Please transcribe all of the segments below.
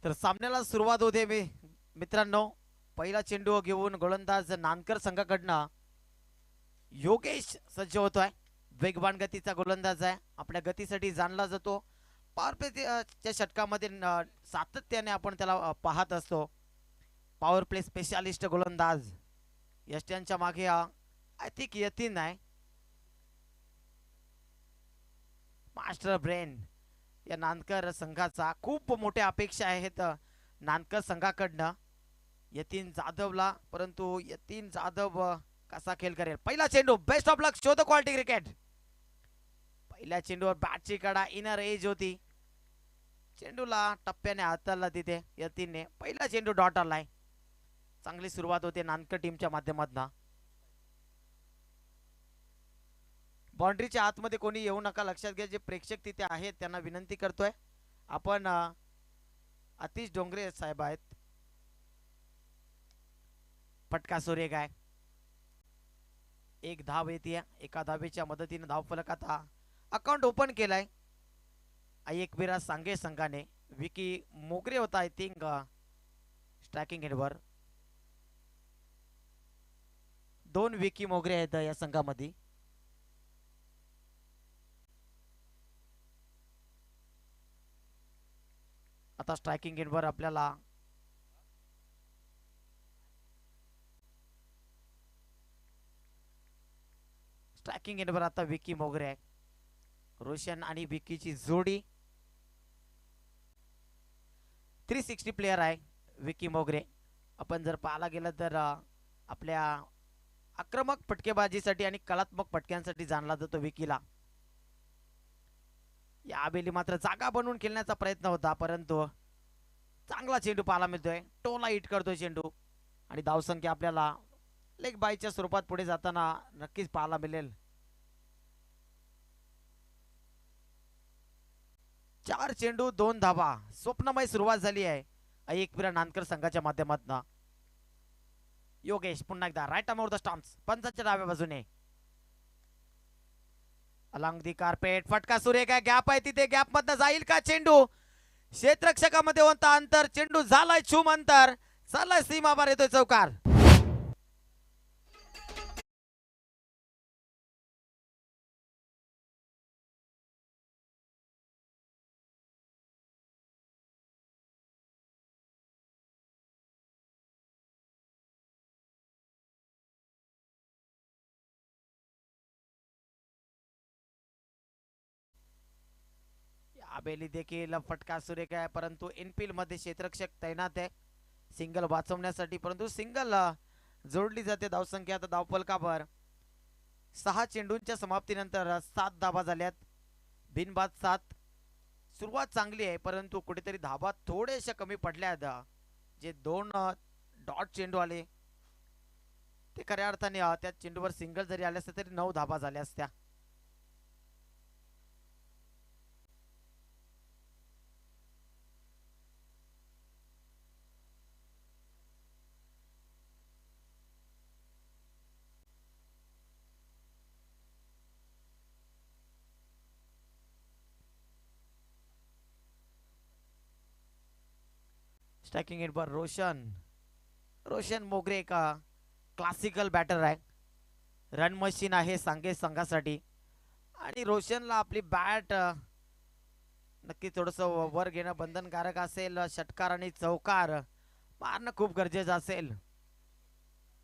तर सामन्याला सुरुवात होते मित्रांनो. पहिला चेंडू घेऊन गोलंदाज नानकर संघाकडनं योगेश सज्ज होतोय. वेगवान गतीचा गोलंदाज आहे, आपल्या गतीसाठी जाणला जातो. पॉवर प्लेच्या षटकामध्ये सातत्याने आपण त्याला पाहत असतो. पॉवर प्ले स्पेशालिस्ट गोलंदाज यष्ट्यांच्या मागे आय थिंक यतीन आहे, मास्टर ब्रेन. या नानकर संघाचा खूप मोठ्या अपेक्षा आहेत नानकर संघाकडनं यतीन जाधवला, परंतु यतीन जाधव कसा खेळ करेल. पहिला चेंडू, best of luck, show the quality cricket. पहिल्या चेंडूवर बॅटची कडा इनर एज होती, चेंडूला टप्प्याने हाताळला तिथे यतीनने. पहिला चेंडू डॉट आलाय. चांगली सुरुवात होते नानकर टीमच्या माध्यमातून. बाउंड्रीच्या आतमध्ये कोणी येऊ नका, लक्षात घ्या. जे प्रेक्षक तिथे आहेत त्यांना विनंती करतोय आपण. अतिश डोंगरे साहेब आहेत. फटका सूर्य गाय, एक धाव येते. एका धावेच्या मदतीने धावफलकात अकाउंट ओपन केलाय एकविरा सांगे संघाने. विकी मोगरे होता आय थिंक स्ट्रायकिंग एंडवर. 2 विकी मोगरे आहेत या संघामध्ये. आता स्ट्रायकिंग एंडवर आपल्याला स्ट्रायकिंग एंडवर आता विकी मोगरे आहे. रोशन आणि विकीची जोडी 360 प्लेयर आहे विकी मोगरे. आपण जर पाहायला गेलं तर आपल्या आक्रमक फटकेबाजीसाठी आणि कलात्मक फटक्यांसाठी जाणला जातो विकीला. या बेली मात्र जागा बनवून खेळण्याचा प्रयत्न होता, परंतु चांगला चेंडू पाहायला मिळतोय. टोला हिट करतोय चेंडू आणि धावसंख्या आपल्याला लेग बायच्या स्वरूपात पुढे जाताना नक्कीच पाहायला मिळेल. 4 चेंडू 2 धावा. स्वप्नमय सुरुवात झाली आहे एकविरा नानकर संघाच्या माध्यमातून. योगेश पुन्हा एकदा राईट अमाउंट द स्टॉम्प्स, पंचाच्या डाव्या बाजूने अलॉंग दी कार्पेट. फटका सूर्य काय गॅप आहे तिथे, गॅप मधनं जाईल का चेंडू. क्षेत्ररक्षकामध्ये होता अंतर, चेंडू झालाय छूम अंतर, चाललाय सीमा बार, येतोय चौकार. आबेली देखील फटका सुरेख आहे, परंतु इनफिल्ड मध्ये क्षेत्ररक्षक तैनात आहे सिंगल वाचवण्यासाठी, परंतु सिंगल जोडली जाते. धावसंख्या आता धावफलकावर 6 चेंडूंच्या समाप्तीनंतर 7 धावा झाल्यात, बिनबाद 7. सुरुवात चांगली आहे, परंतु कुठेतरी धावा थोडेशा कमी पडल्यात. जे 2 डॉट चेंडू आले ते खऱ्या अर्थाने त्या चेंडूवर सिंगल जरी आले असते तरी 9 धावा झाल्या असत्या. स्ट्रायकिंग एंडवर रोशन मोगरे का क्लासिकल बॅटर आहे, रन मशीन आहे सांगे संघासाठी. आणि रोशनला आपली बॅट नक्की थोडस वर घेणं बंधनकारक असेल. षटकार आणि चौकार मारणं खूप गरजेचं असेल.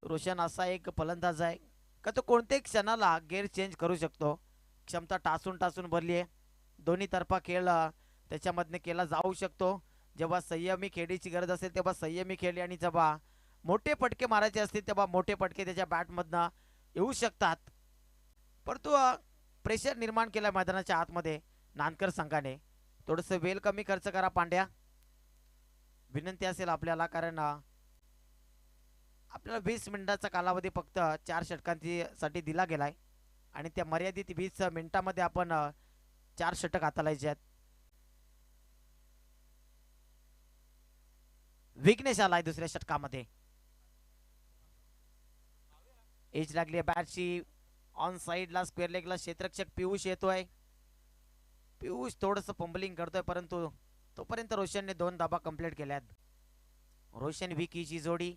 रोशन असा एक फलंदाज आहे का तो कोणत्याही क्षणाला गेअर चेंज करू शकतो. क्षमता टासून भरली आहे. दोन्ही तर्फा खेळ त्याच्यामधने केला जाऊ शकतो. जेव्हा संयमी खेळीची गरज असेल तेव्हा संयमी खेळली, आणि जेव्हा मोठे पटके मारायचे असतील तेव्हा मोठे पटके त्याच्या बॅटमधनं येऊ शकतात. परंतु प्रेशर निर्माण केला मैदानाच्या आतमध्ये नानकर संघाने. थोडंसं वेळ कमी खर्च करा पांड्या, विनंती असेल आपल्याला, कारण आपल्याला 20 मिनिटाचा कालावधी फक्त 4 षटकांसाठी दिला गेलाय आणि त्या मर्यादित 20 मिनिटांमध्ये आपण 4 षटक हाताळायचे आहेत. विघ्नेश आलाय दुसऱ्या षटकामध्ये. एज लागली बॅटची ऑन साइडला, स्क्वेअर लेगला क्षेत्ररक्षक पियुष येतोय. पियुष थोडंसं पंबलिंग करतोय, परंतु तोपर्यंत रोशनने 2 धाबा कंप्लीट केल्यात. रोशन विकीची जोडी.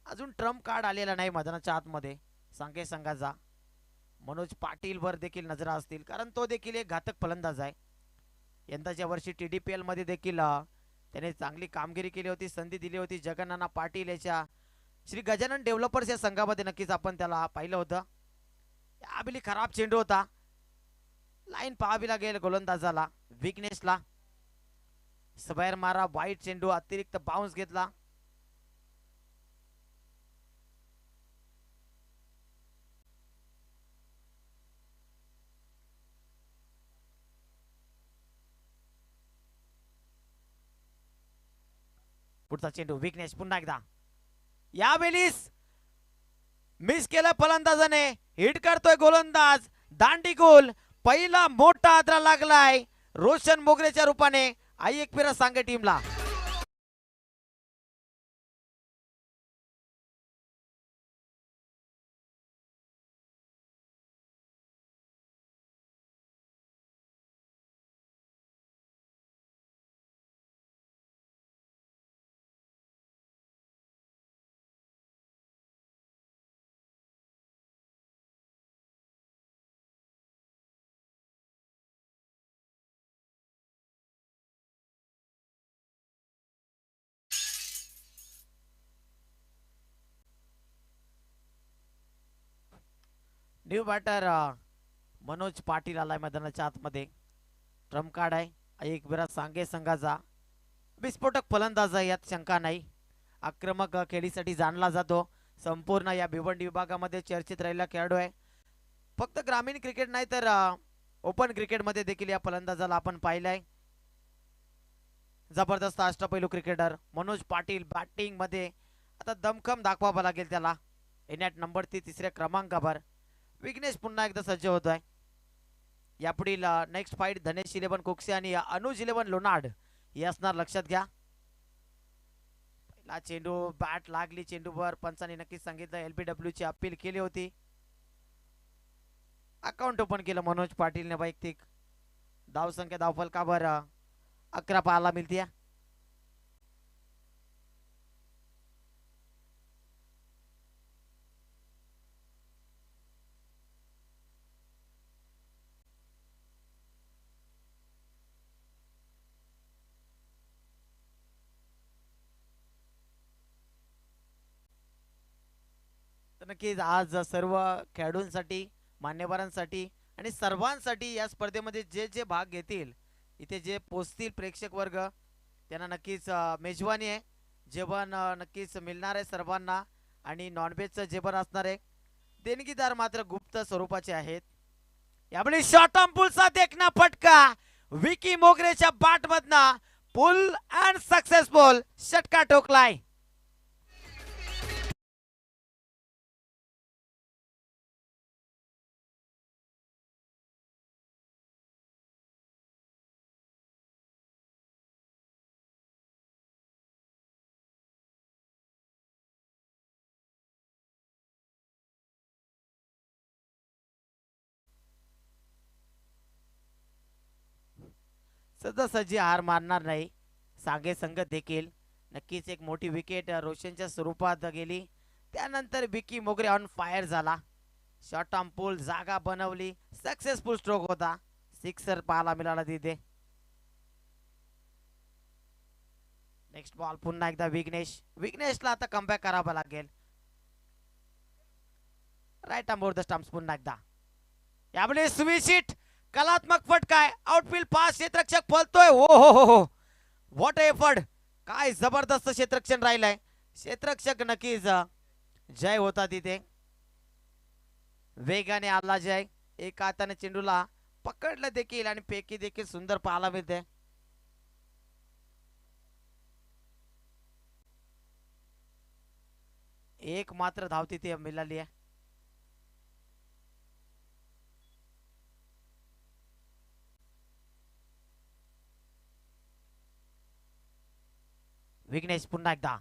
अजून ट्रम्प कार्ड आलेला नाही मैदानाच्या आतमध्ये सांगे संघाचा. मनोज पाटील वर देखील नजरा असतील कारण तो देखील एक घातक फलंदाज आहे. यंदाच्या वर्षी TDPL मध्ये देखील त्याने चांगली कामगिरी केली होती, संधी दिली होती. जगन्नाना पाटील याच्या श्री गजानन डेव्हलपर्स या संघामध्ये नक्कीच आपण त्याला पाहिलं होतं. याबिली खराब चेंडू होता, लाईन पाहावी लागेल गोलंदाजाला विघ्नेशला. सबायर मारा वाईट चेंडू, अतिरिक्त बाउन्स घेतला. पुढचा चेंडू विघ्नेश पुन्हा एकदा. यावेळीस मिस केलं फलंदाजाने, हिट करतोय गोलंदाज. दांडी गोल, पहिला मोठा आदरा लागलाय रोशन मोगरेच्या रूपाने आई एकविरा सांगे टीमला. न्यू बॅटर मनोज पाटील आलाय मैदानाच्या आतमध्ये. ट्रम्प कार्ड आहे एक विराट सांगे संघाचा. विस्फोटक फलंदाज आहे यात शंका नाही. आक्रमक खेळीसाठी जाणला जातो. संपूर्ण या भिवंडी विभागामध्ये चर्चित राहिलेला खेळाडू आहे. फक्त ग्रामीण क्रिकेट नाही तर ओपन क्रिकेटमध्ये देखील या फलंदाजाला आपण पाहिलंय. जबरदस्त अष्टपैलू क्रिकेटर मनोज पाटील बॅटिंग मध्ये आता दमखम दाखवावा लागेल त्याला. एनॅट नंबर 3 क्रमांकावर विघ्नेश पुन्हा एकदा सज्ज होतोय. यापुढील नेक्स्ट फाईट धनेश 11 कोक्से आणि अनुज 11 लोनार्ड हे असणार, लक्षात घ्या. पहिला चेंडू बॅट लागली चेंडूवर. पंचांनी नक्कीच सांगितलं LBW ची अपील केली होती. अकाउंट ओपन केलं मनोज पाटीलने वैयक्तिक. धावसंख्या धावफलकावर 11 पाहायला मिळते. नक्कीच आज सर्व खेळाडूंसाठी, मान्यवरांसाठी आणि सर्वांसाठी या स्पर्धेमध्ये जे जे भाग घेतील, इथे जे पोचतील प्रेक्षक वर्ग, त्यांना नक्कीच मेजवानी आहे. जेवण नक्कीच मिळणार आहे सर्वांना आणि नॉनव्हेजचं जेवण असणार आहे. देणगीदार मात्र गुप्त स्वरूपाचे आहेत. यावेळी शॉर्ट ऑन पुलचा देखना फटका विकी मोगरेच्या बॅट मधना. पुल अँड सक्सेसफुल षटका ठोकलाय. सहजासहजी हार मारणार नाही सांगे संघ देखील. नक्कीच एक मोठी विकेट रोशनच्या स्वरूपात गेली. त्यानंतर विकी मोगरे ऑन फायर झाला. शॉर्ट ऑन पूल जागा बनवली. सक्सेसफुल स्ट्रोक होता. सिक्सर पाहायला मिळाला तिथे. नेक्स्ट बॉल पुन्हा एकदा विघ्नेशला आता कमबॅक करावा लागेल. Right arm over the stumps पुन्हा एकदा. यावेळी स्वीशिट कलात्मक फटकाय. आउटफील्ड पास क्षेत्ररक्षक पळतोय. हो हो हो हो, व्हॉट एफर्ट. काय जबरदस्त क्षेत्ररक्षण राहिलंय. क्षेत्ररक्षक नक्कीच जय होता तिथे. वेगाने आला जय. एका हाताने चेंडूला पकडलं देखील आणि फेकी देखील सुंदर पाहायला मिळते. एक मात्र धाव तिथे मिळाली आहे. विघ्नेश पुन्हा एकदा.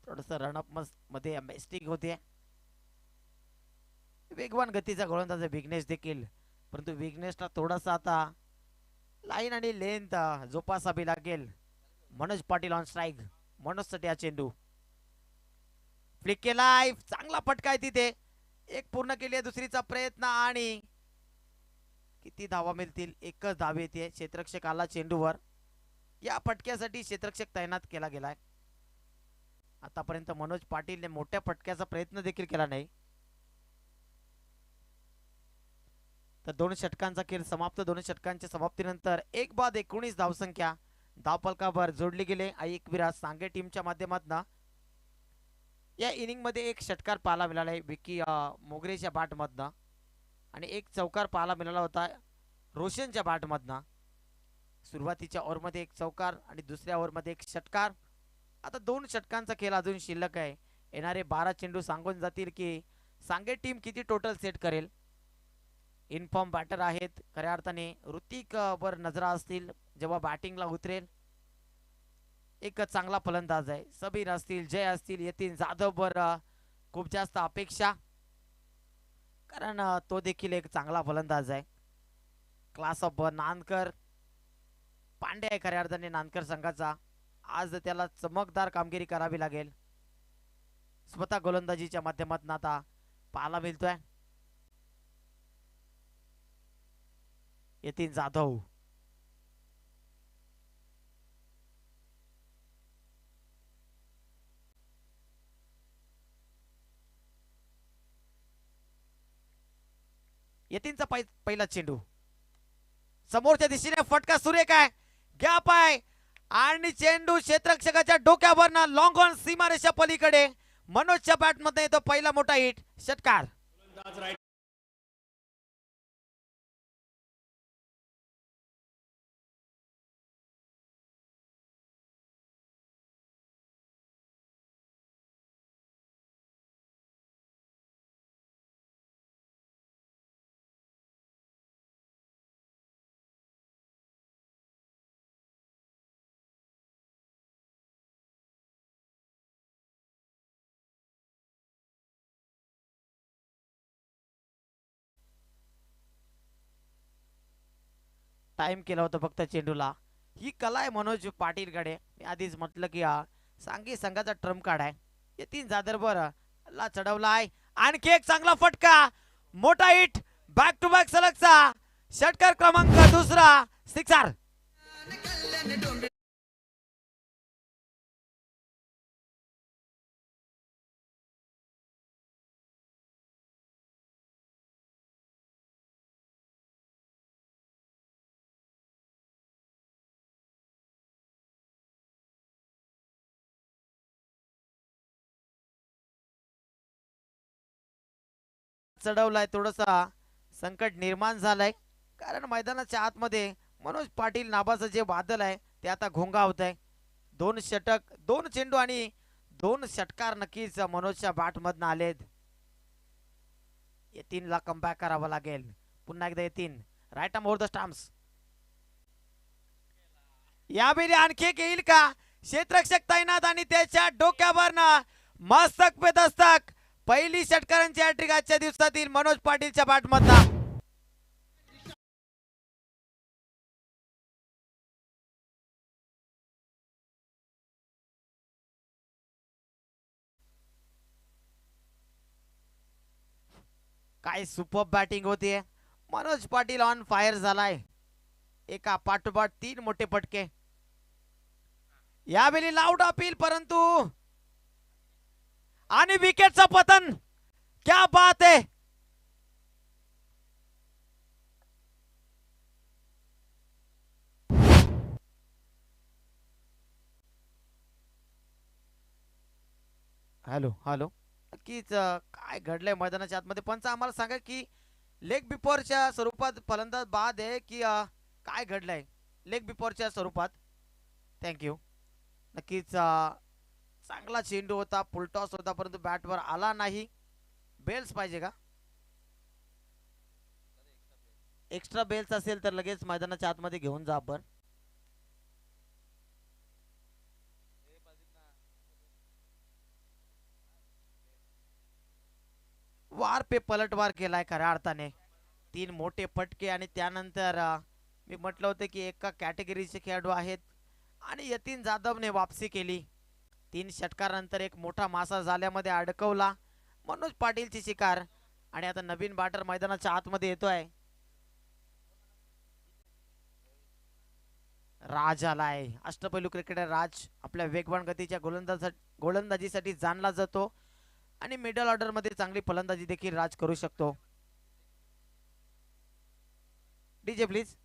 थोडस रनअप मध्ये मिस्टेक होते. वेगवान गतीचा गोलंदाज विघ्नेश देखील, परंतु विघ्नेशला थोडासा आता लाईन आणि लेंथ जोपासावी लागेल. Manoj Patil on strike. मनोज साठी हा चेंडू फ्लिक केलाय. चांगला फटका आहे तिथे. एक पूर्ण केली आहे. दुसरीचा प्रयत्न आणि किती धावा मिळतील? एकच धाव येते. क्षेत्ररक्षक आला चेंडूवर. या फटक्यासाठी क्षेत्ररक्षक तैनात केला गेलाय. आतापर्यंत मनोज पाटीलने मोठ्या फटक्याचा प्रयत्न देखील केला नाही. तर 2 षटकांचा खेळ समाप्त. 2 षटकांच्या समाप्तीनंतर 1 बाद 19 धावसंख्या धावफलकावर जोडली गेले. एकविराज सांगे टीमच्या माध्यमातून या इनिंग मध्ये एक षटकार पाहायला मिळाला आहे विकी मोगरेच्या बॅटमधनं आणि एक चौकार पाहायला मिळाला होता रोशनच्या बॅटमधनं. सुरुवातीच्या ओव्हरमध्ये एक चौकार आणि दुसऱ्या ओव्हरमध्ये एक षटकार. आता 2 षटकांचा खेळ अजून शिल्लक आहे. येणारे 12 चेंडू सांगून जातील की सांगे टीम किती टोटल सेट करेल. इनफॉर्म बॅटर आहेत खऱ्या अर्थाने. ऋतिक वर नजरा असतील जेव्हा बॅटिंगला उतरेल. एक चांगला फलंदाज आहे. सबीर असतील, जय असतील, यतीन जाधव वर खूप जास्त अपेक्षा, कारण तो देखील एक चांगला फलंदाज आहे. क्लास ऑफ नानकर पांडे आहे खऱ्या अर्थाने नानकर संघाचा. आज त्याला चमकदार कामगिरी करावी लागेल. स्वतः गोलंदाजीच्या माध्यमातून आता पाहायला मिळतोय. यतीन जाधव यतीनचा पहिला चेंडू समोरच्या दिशेने फटका सुरेख आहे. गॅप आहे आणि चेंडू क्षेत्ररक्षकाच्या डोक्यावर ना लॉंग ऑन सीमारेषा पलीकडे. मनोजच्या बॅटमध्ये येतो पहिला मोठा हिट. षटकार. टाइम केला होता फक्त चेंडूला. ही कला आहे मनोज पाटीलकडे. मी आधीच म्हटलं की सांगी संघाचा ट्रम्प कार्ड आहे. यतीन जाधव ला चढवलाय. आणखी एक चांगला फटका. मोठा हिट. बॅक टू बॅक सलगचा षटकार क्रमांक दुसरा. सिक्सर. चढवलाय. थोडसा संकट निर्माण झालंय कारण मैदानाच्या आतमध्ये मनोज पाटील नावाचं जे वादळ आहे ते आता घोंगावत आहे. 2 षटक 2 चेंडू आणि 2 षटकार नक्कीच मनोजच्या बॅटमधनं आलेत. यतीनला कमबॅक करावा लागेल. पुन्हा एकदा Yatin right arm over the stumps. यावेळी आणखी एक येईल का? क्षेत्ररक्षक तैनात आणि त्याच्या डोक्यावर ना मस्तक पे दस्तक. पहिली षटकारांची हॅट्रिक आजच्या दिवसातील मनोज पाटीलच्या बॅटमधनं. काय सुपर बॅटिंग होतीये. मनोज पाटील ऑन फायर झालाय. एका पाठोपाठ 3 मोठे फटके. यावेळी लाऊड अपील परंतु आणि विकेटचं पतन. क्या बात आहे. Hello hello. नक्कीच काय घडलंय मैदानाच्या आतमध्ये. पंच आम्हाला सांगा की लेग बिफोरच्या स्वरूपात फलंदाज बाद आहे की काय घडलंय लेग बिफोरच्या स्वरूपात. थँक्यू. नक्कीच चांगला चेंडू होता. फुलटॉस होता परंतु बॅटवर आला नाही. बेल्स पाहिजे का? एक्स्ट्रा बेल्स असेल तर लगेच मैदानाच्या आतमध्ये घेऊन जा आपण. वार पे पलटवार केलाय खऱ्या अर्थाने. 3 मोठे फटके आणि त्यानंतर मी म्हटलं होतं की एका कॅटेगरीचे खेळाडू आहेत आणि यतीन जाधवने वापसी केली. 3 षटकारानंतर एक मोठा मासा जाल्यामध्ये अडकवला मनोज पाटीलची शिकार. आणि आता नवीन बॅटर मैदानाच्या आतमध्ये येतोय. राज आलाय. अष्टपैलू क्रिकेटर राज आपल्या वेगवान गतीच्या गोलंदाजीसाठी जाणला जातो आणि मिडल ऑर्डर मध्ये चांगली फलंदाजी देखील राज करू शकतो. DJ please.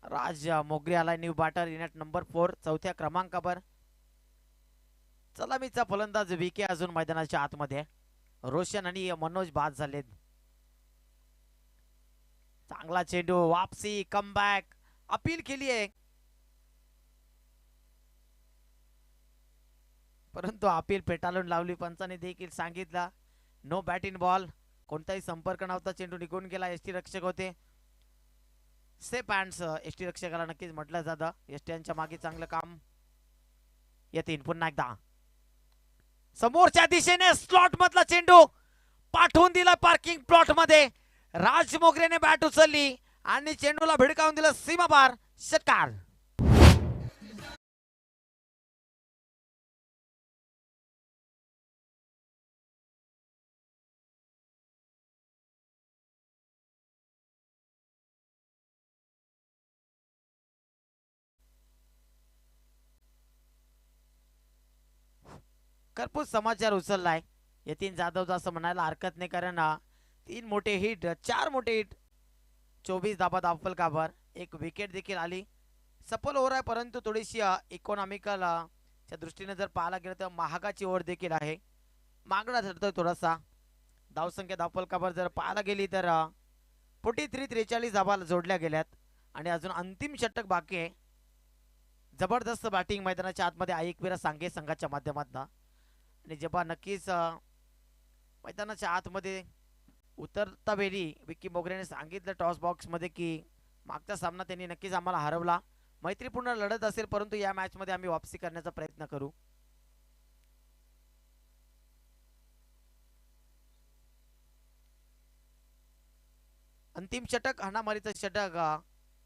राज मोगरे आलाय. New batter in at number 4 चौथ्या क्रमांकावर. चला मीचा फलंदाज विके अजून मैदानाच्या आतमध्ये. रोशन आणि मनोज बाद झालेत. चांगला चेंडू वापसी कमबॅक अपील केली आहे परंतु अपील फेटाळून लावली. पंचाने देखील सांगितलं नो बॅट इन बॉल. कोणताही संपर्क नव्हता. चेंडू निघून गेला. एसटी रक्षक होते. सेफ हँड्स एसटी रक्षकाला नक्कीच म्हटलं जातं. एसटी यांच्या मागे चांगलं काम. येतील पुन्हा एकदा समोरच्या दिशेने स्लॉट मधला चेंडू पाठवून दिला पार्किंग प्लॉट मध्ये. राज मोगरेने बॅट उचलली आणि चेंडूला भिडकावून दिलं सीमापार. षटकार. कर्पूस समाचार उचललाय यतीन जाधवचा असं म्हणायला हरकत नाही. कारण 3 मोठे हिट 4 मोठे हिट 24 धाबा धावफलकावर. एक विकेट देखील आली. सफल ओव्हर आहे परंतु थोडीशी इकॉनॉमिकल च्या दृष्टीने जर पाहायला गेलं तर महागाची ओव्हर देखील आहे. मागणा ठरतोय थोडासा. धावसंख्या धावफलकावर जर पाहायला गेली तर 43 धाबा जोडल्या गेल्यात आणि अजून अंतिम षटक बाकी आहे. जबरदस्त बॅटिंग मैदानाच्या आतमध्ये आईकवीरा सांगे संघाच्या माध्यमातून. आणि जेव्हा नक्कीच मैदानाच्या आतमध्ये उतरता वेळी विकी मोगरेने सांगितलं टॉस बॉक्स मध्ये की मागचा सामना त्यांनी नक्कीच आम्हाला हरवला. मैत्रीपूर्ण लढत असेल परंतु या मॅच मध्ये आम्ही वापसी करण्याचा प्रयत्न करू. अंतिम षटक हाणामारीचं षटक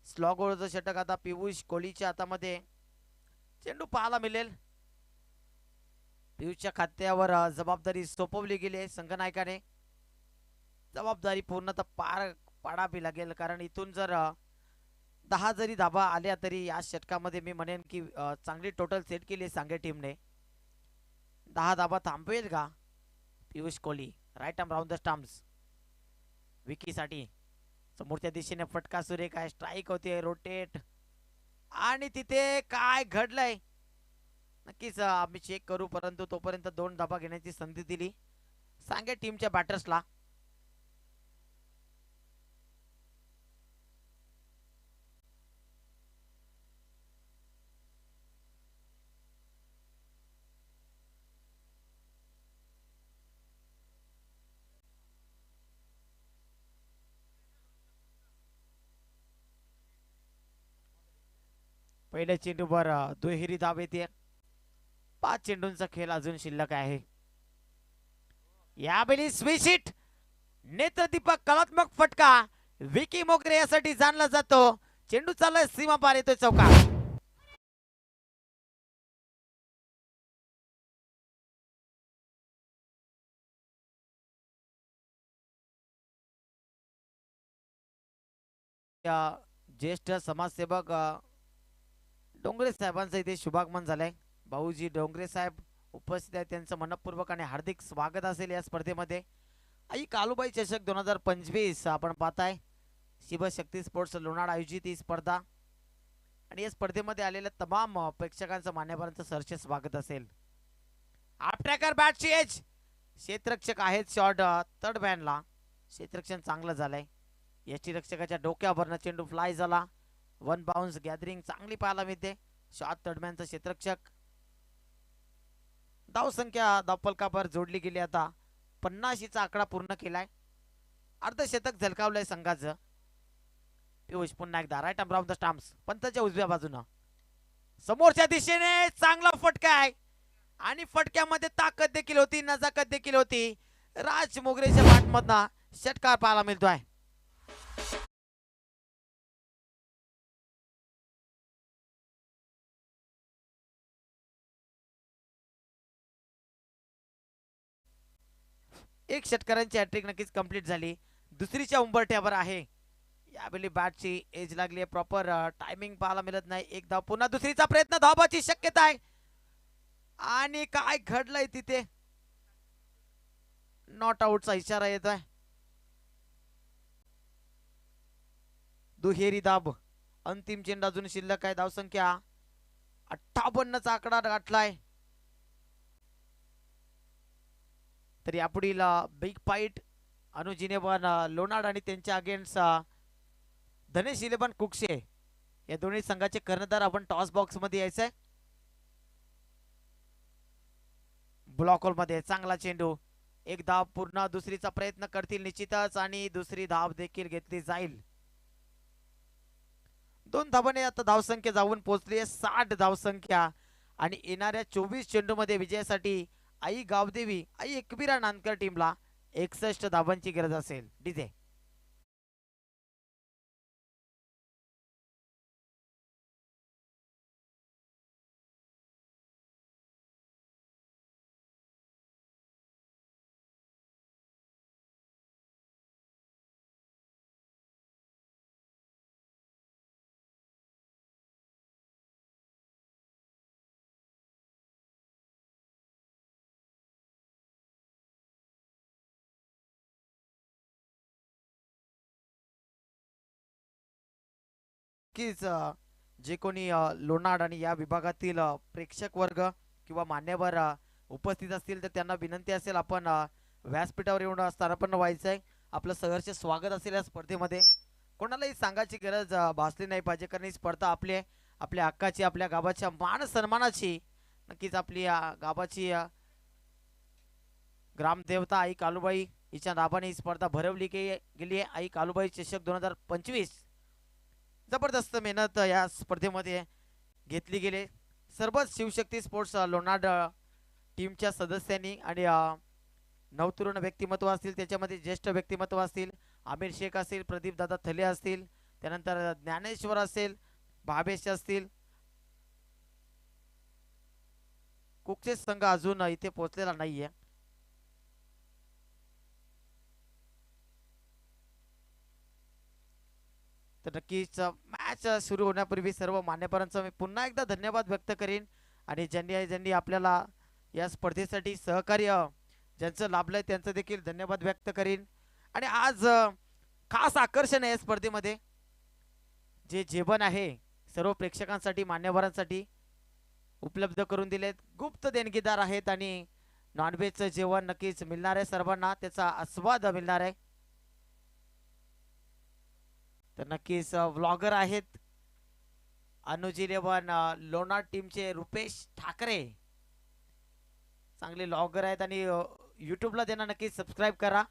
स्लॉग ओव्हरचं षटक आता पियुष कोहलीच्या हातामध्ये. चेंडू पाहायला मिळेल. पियुषच्या खात्यावर जबाबदारी सोपवली गेली आहे. संघनायकाने जबाबदारी पूर्णतः पार पाडावी लागेल. कारण इथून जर 10 जरी धाबा आल्या तरी या षटकामध्ये मी म्हणेन की चांगली टोटल सेट केली आहे सांगे टीमने. 10 धाबा थांबवेल का Piyush Kohli. Right arm round the stumps विकीसाठी. समोरच्या दिशेने फटका सुरेख आहे. स्ट्राईक होते रोटेट आणि तिथे काय घडलंय नक्कीच आम्ही चेक करू. परंतु तोपर्यंत 2 धाबा घेण्याची संधी दिली सांगे टीमच्या बॅटर्सला. पहिल्या चेंडूवर दुहेरी धाव येते. 5 चेंडूंचा खेळ अजून शिल्लक आहे. यावेळी स्विच हिट नेत्रदीपक कलात्मक फटका विकी मोगरे यासाठी जाणला जातो. चेंडू चाललाय सीमा पार येतोय चौकार. ज्येष्ठ समाजसेवक डोंगरे साहेबांचं इथे शुभागमन झालंय. भाऊजी डोंगरे साहेब उपस्थित आहेत. त्यांचं मनपूर्वक आणि हार्दिक स्वागत असेल या स्पर्धेमध्ये. आई कालूबाई चषक 2025 आपण पाहताय. शिवशक्ती स्पोर्ट्स लोणार आयोजित ही स्पर्धा आणि या स्पर्धेमध्ये आलेल्या तमाम प्रेक्षकांचं मान्यवरांचं सरचे स्वागत असेल. आपट्रॅकर बॅटची एज क्षेत्ररक्षक आहेत शॉट थर्ड मॅनला. क्षेत्ररक्षण चांगलं झालंय. यष्टीरक्षकाच्या डोक्यावरनं चेंडू फ्लाय झाला. वन बाउन्स गॅदरिंग चांगली पाहायला मिळते. शॉट तडम्यांचा क्षेत्ररक्षक. धावसंख्या धावफलकावर जोडली गेली. आता 50चा आकडा पूर्ण केलाय. अर्धशतक झलकावलंय संघाचं. पियुष पुन्हा एकदा right arm round the stumps. पंतच्या उजव्या बाजूनं समोरच्या दिशेने चांगला फटका आहे आणि फटक्यामध्ये ताकद देखील होती, नजाकत देखील होती. राज मोगरेच्या बॅटमधनं षटकार पाहायला मिळतोय. एक षटकारांची हॅट्रिक नक्कीच कंप्लीट झाली. दुसरीच्या उंबरठ्यावर आहे. यावेळी बॅटची एज लागली आहे. प्रॉपर टायमिंग पाहायला मिळत नाही. एक धाव पुन्हा दुसरीचा प्रयत्न. धावाची शक्यता आहे आणि काय घडलंय तिथे. नॉट आउटचा इशारा येतोय. दुहेरी दाब. अंतिम चेंडू अजून शिल्लक आहे. धावसंख्या 58चा आकडा गाठलाय. तर यापुढील बिग फाईट अनुज इलेव्हन लोणाड आणि त्यांच्या अगेन्स्ट धनेश इलेव्हन कुक्षे या दोन्ही संघाचे कर्णधार आपण टॉस बॉक्स मध्ये यायचंय. ब्लॉक होल मध्ये चांगला चेंडू. एक धाव पूर्ण. दुसरीचा प्रयत्न करतील निश्चितच आणि दुसरी धाव देखील घेतली जाईल. 2 धावांनी आता धावसंख्या जाऊन पोहोचली आहे 60 धावसंख्या आणि येणाऱ्या 24 चेंडू मध्ये विजयासाठी आई गावदेवी आई एकविरा नांदकर टीमला 61 धावांची गरज असेल. डीजे नक्कीच जे कोणी लोणाड आणि या विभागातील प्रेक्षक वर्ग किंवा मान्यवर उपस्थित असतील तर त्यांना विनंती असेल आपण व्यासपीठावर येऊन स्थानापन्न व्हायचंय. आपलं सहर्ष स्वागत असेल या स्पर्धेमध्ये. कोणालाही सांगायची गरज भासली नाही पाहिजे कारण ही स्पर्धा आपल्या हक्काची आपल्या गावाच्या मान सन्मानाची नक्कीच आपली गावाची ग्रामदेवता आई कालूबाई हिच्या नावाने ही स्पर्धा भरवली गेली आहे. आई कालूबाई चषक 2025. जबरदस्त मेहनत या स्पर्धेमध्ये घेतली गेली. सर्वच शिवशक्ती स्पोर्ट्स लोणाड टीमच्या सदस्यांनी आणि नवतरुण व्यक्तिमत्व असतील त्याच्यामध्ये ज्येष्ठ व्यक्तिमत्व असतील. आमिर शेख असतील, प्रदीप दादा थले असतील, त्यानंतर ज्ञानेश्वर असेल, भावेश असतील. कुकचे संघ अजून इथे पोहोचलेला नाहीये. तर नक्कीच मॅच सुरू होण्यापूर्वी सर्व मान्यवरांचा मी पुन्हा एकदा धन्यवाद व्यक्त करीन आणि ज्यांनी आपल्याला या स्पर्धेसाठी सहकार्य ज्यांचं लाभलंय त्यांचं देखील धन्यवाद व्यक्त करीन. आणि आज खास आकर्षण आहे स्पर्धेमध्ये जे जेवण आहे सर्व प्रेक्षकांसाठी मान्यवरांसाठी उपलब्ध करून दिलेत. गुप्त देणगीदार आहेत आणि नॉनव्हेजचं जेवण नक्कीच मिळणार आहे सर्वांना. त्याचा आस्वाद मिळणार आहे. तर नक्कीच व्लॉगर आहेत अनुज इलेव्हन लोणाड टीमचे रुपेश ठाकरे चांगले व्लॉगर आहेत आणि यूट्यूबला त्यांना नक्कीच सबस्क्राईब करा.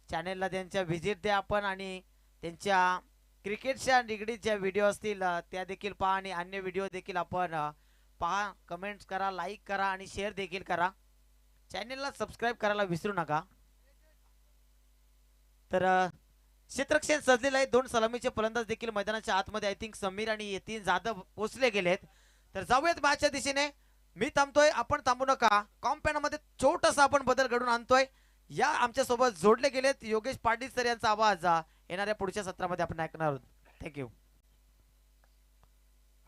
चॅनेलला त्यांच्या व्हिजिट द्या आपण आणि त्यांच्या क्रिकेटच्या निगडीत ज्या व्हिडिओ असतील त्या देखील पहा आणि अन्य व्हिडिओ देखील आपण पहा. कमेंट्स करा, लाईक करा आणि शेअर देखील करा. चॅनेलला सबस्क्राईब करायला विसरू नका. तर क्षेत्ररक्षण सजलेलं आहे. 2 सलामीचे फलंदाज देखील मैदानाच्या आतमध्ये आय थिंक समीर आणि यतीन जाधव पोहोचले गेलेत. तर जाऊयात मॅचच्या दिशेने. मी थांबतोय, आपण थांबू नका. कॉम्पॅन मध्ये छोटासा आपण बदल घडून आणतोय. या आमच्या सोबत जोडले गेलेत योगेश पाटील सर यांचा आवाज येणाऱ्या पुढच्या सत्रामध्ये आपण ऐकणार आहोत. थँक्यू.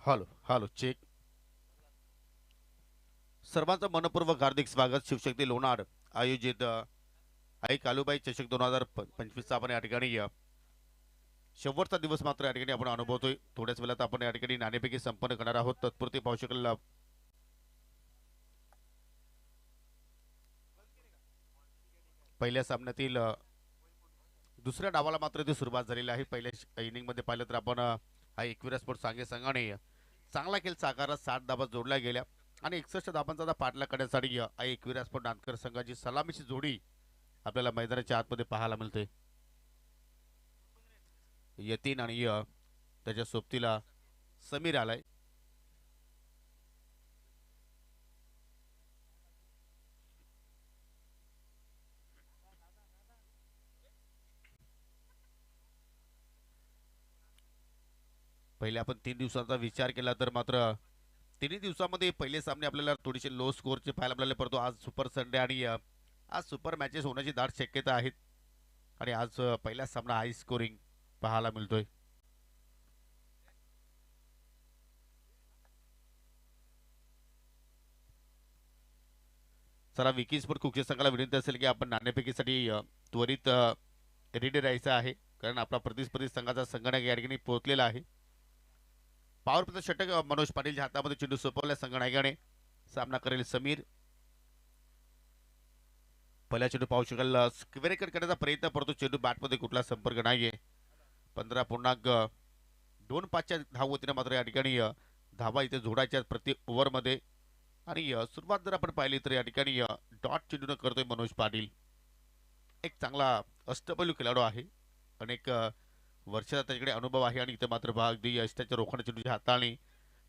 Hello hello check. सर्वांचं मनपूर्वक हार्दिक स्वागत. शिवशक्ती लोणाड आयोजित आई कालूबाई चषक 2025 आपण या ठिकाणी शेवटचा दिवस मात्र या ठिकाणी आपण अनुभवतोय. थोड्याच वेळात आपण या ठिकाणी नाणेफेकी संपन्न करणार आहोत. तत्पुरती पाहू शकेल पहिल्या सामन्यातील दुसऱ्या डावाला मात्र इथे सुरुवात झालेली आहे. पहिल्या इनिंग मध्ये पाहिलं तर आपण हा एकविरा स्पोर्ट सांगे संघाने चांगला खेळ साकारत 7 धाबा जोडल्या गेल्या आणि 61 धाबांचा आता पाठलाग करण्यासाठी हा एकविरा स्पोर्ट नांदकर संघाची सलामीची जोडी आपल्याला मैदानाच्या आतमध्ये पाहायला मिळते. यतीन आणि त्याच्या सोबतीला समीर आलाय. पहिले आपण 3 दिवसांचा विचार केला तर मात्र तिन्ही दिवसामध्ये पहिले सामने आपल्याला थोडेसे लो स्कोरचे पाहायला मिळाले, परंतु आज सुपर संडे आणि आज सुपर मॅचेस होण्याची दाट शक्यता आहेत आणि आज पहिला सामना हाय स्कोरिंग पाहायला मिळतोय. चला विकी स्पोर्ट कुकचे संघाला विनंती असेल की आपण नाणेफेकीसाठी त्वरित रेडी राहायचं आहे, कारण आपला प्रतिस्पर्धी संघाचा संगणक या ठिकाणी पोहोचलेला आहे. पॉवर प्लेचं षटक मनोज पाटीलच्या हातामध्ये चेंडू सोपवल्या संघनायकाने. सामना करेल समीर. पहिला चेंडू पाहू शकाल स्क्वेअर कट करण्याचा प्रयत्न, परंतु चेंडू बॅटमध्ये कुठला संपर्क नाहीये. 15.25च्या धावगतीने मात्र या ठिकाणी धावा इथे जोडायच्या प्रति ओव्हरमध्ये आणि सुरुवात जर आपण पाहिली तर या ठिकाणी डॉट चेंडून करतोय मनोज पाटील. एक चांगला अष्टपैलू खेळाडू आहे, अनेक वर्षाचा त्याच्याकडे अनुभव आहे आणि इथे मात्र अगदी यष्टाच्या रोखण चेंडूच्या हाताने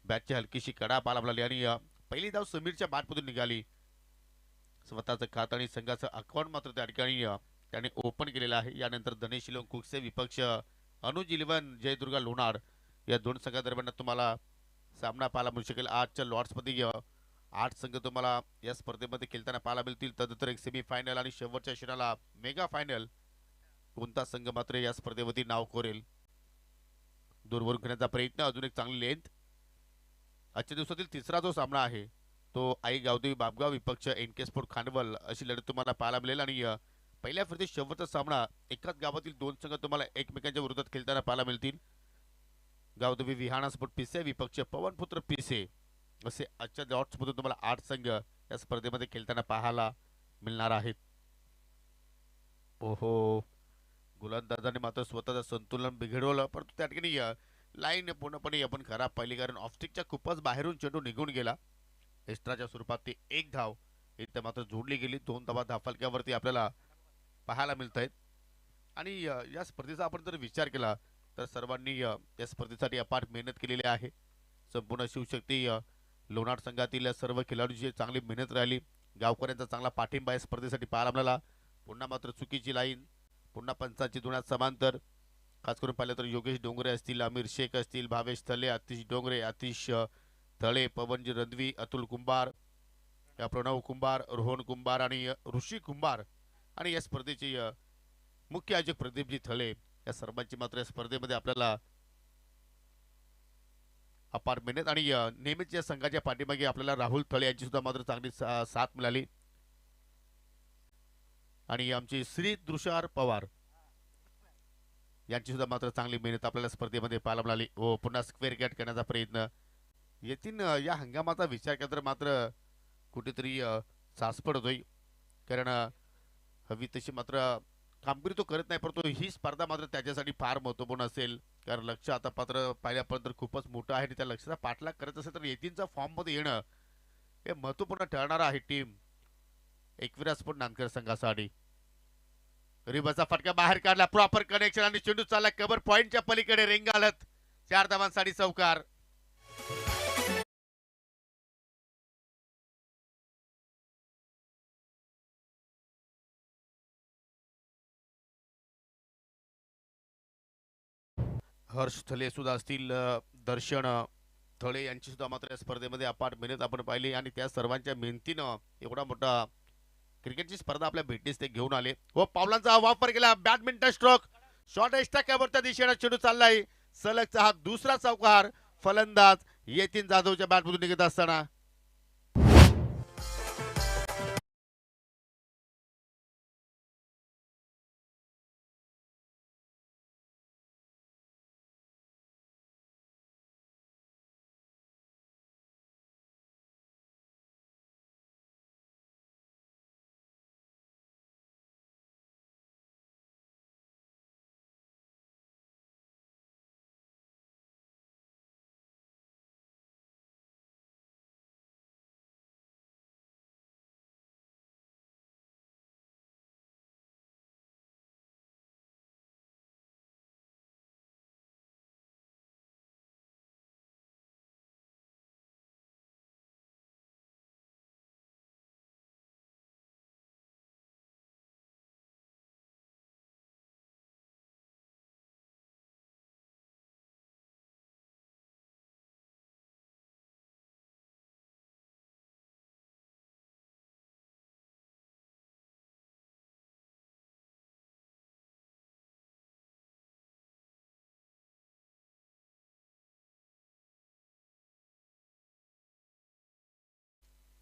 बॅटची हलकीशी कडा पाहायला मिळाली आणि पहिली धाव समीरच्या बॅटमधून निघाली. स्वतःचं खात आणि संघाचं अकाउंट मात्र त्या ठिकाणी त्याने ओपन केलेलं आहे. यानंतर धनेश शिलोंग कुकचे विपक्ष अनुज इलेव्हन जयदुर्गा लोणार या दोन संघादरम्यान तुम्हाला सामना पाहायला मिळू शकेल. आजच्या लॉर्ड्समध्ये 8 संघ तुम्हाला या स्पर्धेमध्ये खेळताना पाहायला मिळतील. तदनंतर एक सेमी फायनल आणि शेवटच्या क्षणाला मेगा फायनल. कोणता संघ मात्र या स्पर्धेवरती नाव कोरेल, दूरवरून घेण्याचा प्रयत्न. अजून एक चांगली लेंथ. आजच्या दिवसातील तिसरा जो सामना आहे तो आई गावदेवी बाबगाव विपक्ष एनके स्पोर्ट खांडवल अशी लढत तुम्हाला पाहायला मिळेल आणि पहिल्या फेरीत शेवटचा सामना एकाच गावातील दोन संघ तुम्हाला एकमेकांच्या विरोधात खेळताना पाहायला मिळतील. गावदेवी विहाणा स्पोर्ट पिसे विपक्ष पवनपुत्र पिसे असे आजच्या लॉट्समधून तुम्हाला 8 संघ या स्पर्धेमध्ये खेळताना पाहायला मिळणार आहेत. ओहो, गोलंदाजाने मात्र स्वतःचं संतुलन बिघडवलं, परंतु त्या ठिकाणी लाईन पूर्णपणे आपण खराब पाहिली, कारण ऑफस्टिकच्या खूपच बाहेरून चेंडू निघून गेला. एक्स्ट्राच्या स्वरूपात ती एक धाव इथे मात्र जोडली गेली. 2 धावा धाफलक्यावरती आपल्याला पाहायला मिळत आहेत आणि या स्पर्धेचा आपण जर विचार केला तर सर्वांनी या स्पर्धेसाठी अपार मेहनत केलेली आहे. संपूर्ण शिवशक्ती लोणार संघातील सर्व खेळाडूंची चांगली मेहनत राहिली. गावकऱ्यांचा चांगला पाठिंबा या स्पर्धेसाठी पाहायला मिळाला. पुन्हा मात्र चुकीची लाईन, पुन्हा पंचांची दुण्यात समांतर. खास करून पाहिलं तर योगेश डोंगरे असतील, अमीर शेख असतील, भावेश थले, आतिश डोंगरे, आतिश थळे, पवनजी रंधवी, अतुल कुंभार, प्रणव कुंभार, रोहन कुंभार आणि ऋषी कुंभार आणि या स्पर्धेचे मुख्य आयोजक प्रदीपजी थळे या सर्वांची मात्र या स्पर्धेमध्ये आपल्याला अपार मेहनत आणि नेहमीच या संघाच्या पाठीमागे आपल्याला राहुल थळे यांची सुद्धा मात्र चांगली साथ मिळाली आणि आमची श्री तुषार पवार यांची सुद्धा मात्र चांगली मेहनत आपल्याला स्पर्धेमध्ये पाहायला मिळाली. व पुन्हा स्क्वेअर कट करण्याचा प्रयत्न. येथील या हंगामाचा विचार केला तर मात्र कुठेतरी सासपड होईल, कारण हवी तशी मात्र कामगिरी तो करत नाही, परंतु ही स्पर्धा मात्र त्याच्यासाठी फार महत्त्वपूर्ण असेल, कारण लक्ष आता पात्र पाहिल्यापर्यंत खूपच मोठं आहे आणि त्या लक्षाचा पाठलाग करत असेल तर येतींचा फॉर्ममध्ये येणं हे महत्त्वपूर्ण ठरणार आहे टीम एकविरा स्पोर्ट नांदकर संघासाठी. रिबाचा फटका बाहेर काढला, प्रॉपर कनेक्शन आणि चेंडू चालला कव्हर पॉइंटच्या पलीकडे रेंगाळत. 4 धावांसाठी चौकार. हर्ष थले सुद्धा असतील, दर्शन थळे यांची सुद्धा मात्र या स्पर्धेमध्ये अपार मेहनत आपण पाहिली आणि त्या सर्वांच्या मेहनतीनं एवढा मोठा क्रिकेटची स्पर्धा आपल्या भेटीस ते घेऊन आले. व पावलांचा वापर केला, बॅडमिंटन स्ट्रोक, शॉर्ट एस्टाक्यावरच्या दिशेने चेंडू चाललाय. सलगचा हा दुसरा चौकार. फलंदाज येतीन जाधवच्या बॅटमधून निघत असताना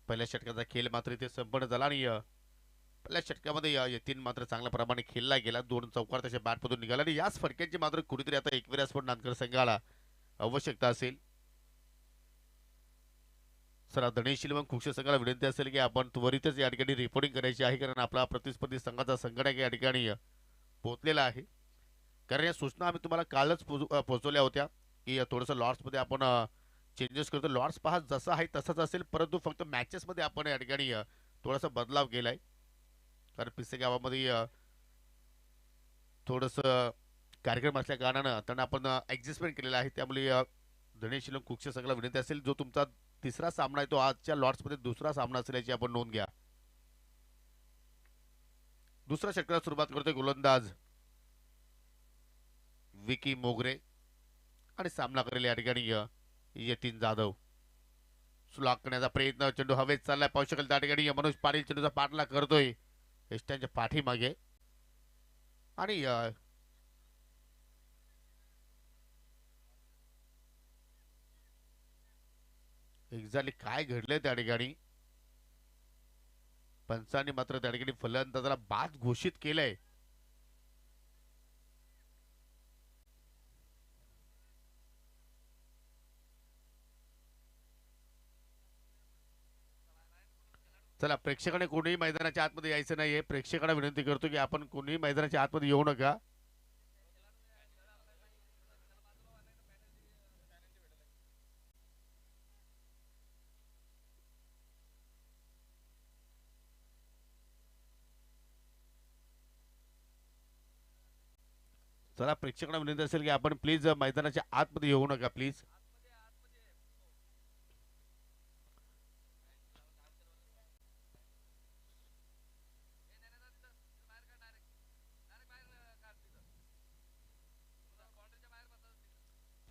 पहिल्या षटकाचा खेळ मात्र इथे संपन्न झाला आणि पहिल्या षटकामध्ये यतीन मात्र चांगल्या प्रमाणे खेळला गेला. 2 चौकार त्याच्या बॅटमधून निघाला आणि याच फटक्यांची मात्र कुठेतरी आता एकविरा स्फोट नांदकर संघाला आवश्यकता असेल. सर गणेश शिलवण खुक्षे संघाला विनंती असेल की आपण त्वरितच या ठिकाणी रिपोर्टिंग करायची आहे, कारण आपला प्रतिस्पर्धी संघाचा संगणक या ठिकाणी पोहोचलेला आहे. कारण या सूचना आम्ही तुम्हाला कालच पोहोचवल्या होत्या की थोडंसं लॉर्ड्समध्ये आपण चेंजेस करतो. लॉर्ड्स पहा जसं आहे तसंच असेल, परंतु फक्त मॅचेसमध्ये आपण या ठिकाणी थोडासा बदलाव केलाय. कारण पिसे गावामध्ये थोडंसं कार्यक्रम असल्या कारणानं त्यांना आपण ॲडजस्टमेंट केलेलं आहे. त्यामुळे गणेश शिलवण खुक्षे संघाला विनंती असेल, जो तुमचा तिसरा सामना आहे तो आजच्या लॉर्ड्समध्ये दुसरा सामना असेल याची आपण नोंद घ्या. दुसऱ्या षटकाला सुरुवात करतोय गोलंदाज विकी मोगरे आणि सामना करेल या ठिकाणी यतीन जाधव. सुलाक करण्याचा प्रयत्न, चेंडू हवेत चाललाय, पाहू शकेल त्या ठिकाणी मनोज पाटील चेंडूचा पाठलाग करतोय यष्ट्यांच्या पाठीमागे. आणि एक्झॅक्टली काय घडलंय त्या ठिकाणी, पंचांनी मात्र त्या ठिकाणी फलंदाजाला बाद घोषित केलंय. चला, प्रेक्षकाने कोणीही मैदानाच्या आतमध्ये यायचं नाहीये. प्रेक्षकांना विनंती करतो की आपण कोणीही मैदानाच्या आतमध्ये येऊ नका. चला, प्रेक्षकांना विनंती असेल की आपण प्लीज मैदानाच्या आतमध्ये येऊ नका प्लीज.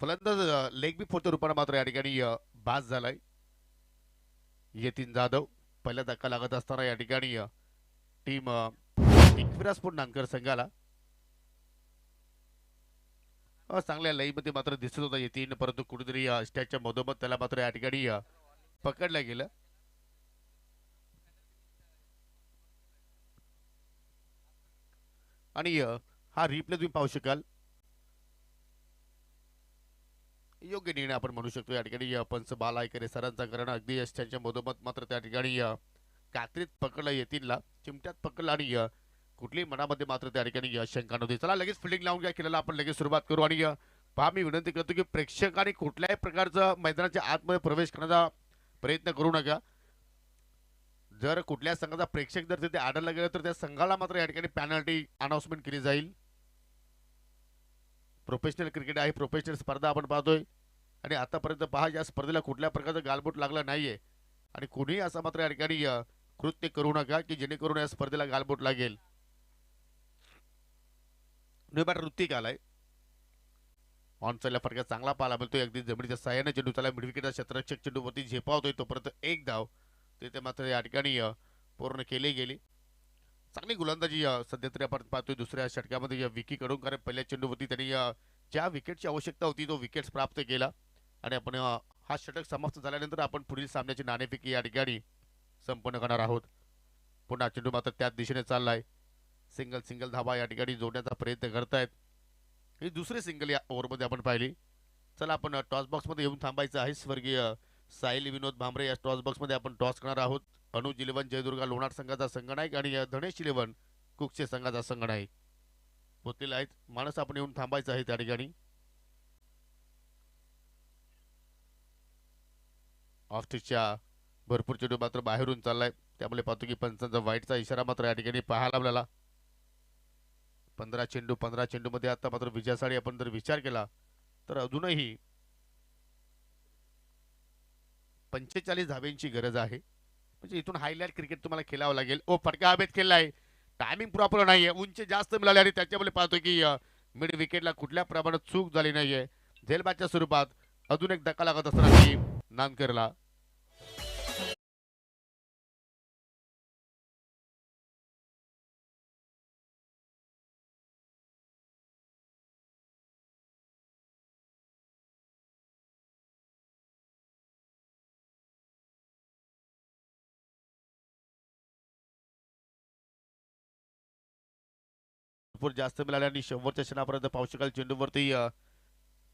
फलंदाज लेग बी फोडच्या रूपाने मात्र या ठिकाणी बाद झालाय यतीन जाधव. पहिला धक्का लागत असताना या ठिकाणी टीम एकविरा स्फोट नांदकर संघाला चांगल्या लईमध्ये मात्र दिसत होता यतीन, परंतु कुठेतरी स्टॅचच्या मधोमध त्याला मात्र या ठिकाणी पकडलं गेलं. आणि हा रिप्ले तुम्ही पाहू शकाल. योग्य निर्णय आपण म्हणू शकतो या ठिकाणी पंच बालायकरे सरांचा, कारण अगदी यशांच्या मधोमध मात्र त्या ठिकाणी कात्रीत पकडलं येतीलला, चिमट्यात पकडलं आणि कुठल्याही मनामध्ये मात्र त्या ठिकाणी शंका नव्हती. चला, लगेच फिल्डिंग लावून घ्या खेळायला आपण लगेच सुरुवात करू. आणि पहा, मी विनंती करतो की प्रेक्षकांनी कुठल्याही प्रकारचं मैदानाच्या आतमध्ये प्रवेश करण्याचा प्रयत्न करू नका. जर कुठल्या संघाचा प्रेक्षक जर तिथे आढळला गेला तर त्या संघाला मात्र या ठिकाणी पॅनल्टी अनाउन्समेंट केली जाईल. प्रोफेशनल क्रिकेट आहे, प्रोफेशनल स्पर्धा आपण पाहतोय आणि आतापर्यंत पहा या स्पर्धेला कुठल्या प्रकारचं गालबोट लागला नाहीये आणि कोणीही असं मात्र या ठिकाणी कृत्य करू नका की जेणेकरून या स्पर्धेला गालबोट लागेल. नो मॅटर ऋतिक आलाय ऑन साईडला, फटका चांगला पाहायला मिळतोय, अगदी जमिनीच्या साह्याने चेंडू त्याला मिडविकेटचा क्षेत्ररक्षक चेंडूवरती झेपावतोय, तोपर्यंत एक धाव तिथे मात्र या ठिकाणी पूर्ण केली गेली. चांगली गोलंदाजी सध्या तरी आपण पाहतोय दुसऱ्या षटकामध्ये विकी कडून, कारण पहिल्या चेंडूवरती त्यांनी ज्या विकेटची आवश्यकता होती तो विकेट प्राप्त केला. आणि आपण हा षटक समाप्त झाल्यानंतर आपण पुढील सामन्याची नाणेफेकी या ठिकाणी संपन्न करणार आहोत. पुन्हा चेंडू मात्र त्याच दिशेने चाललाय, सिंगल सिंगल धाबा या ठिकाणी जोडण्याचा प्रयत्न करतायत. ही दुसरी सिंगल या ओव्हरमध्ये आपण पाहिली. चला, आपण टॉस बॉक्समध्ये येऊन थांबायचं आहे. स्वर्गीय साहिल विनोद भांबरे या टॉस बॉक्समध्ये आपण टॉस करणार आहोत. अनुज इलेव्हन जयदुर्गा लोणार संघाचा संघनायक आणि धनेश इलेव्हन कुकचे संघाचा संघनायक होतील आहेत. माणूस आपण येऊन थांबायचं आहे त्या ठिकाणी. ऑफ स्टिचच्या भरपूर चेंडू मात्र बाहेरून चाललाय, त्यामुळे पाहतो की पंचांचा वाईटचा इशारा मात्र या ठिकाणी पाहायला मिळाला. 15 चेंडू मध्ये आता मात्र विजयासाठी आपण जर विचार केला तर अजूनही 45 धाब्यांची गरज आहे. म्हणजे इथून हायलाइट क्रिकेट तुम्हाला खेळावं लागेल. ओ, फटका हवेत खेळलाय, टायमिंग प्रॉपर नाहीये, उंच जास्त मिळाले आणि त्याच्यामुळे पाहतो की मिड विकेटला कुठल्या प्रमाणात चूक झाली नाहीये. झेलबादच्या स्वरूपात अजून एक धक्का लागत असताना टीम नांदकरला भरपूर जास्त मिळाल्या आणि शेवटच्या क्षणापर्यंत पाहू शकाल चेंडूवरती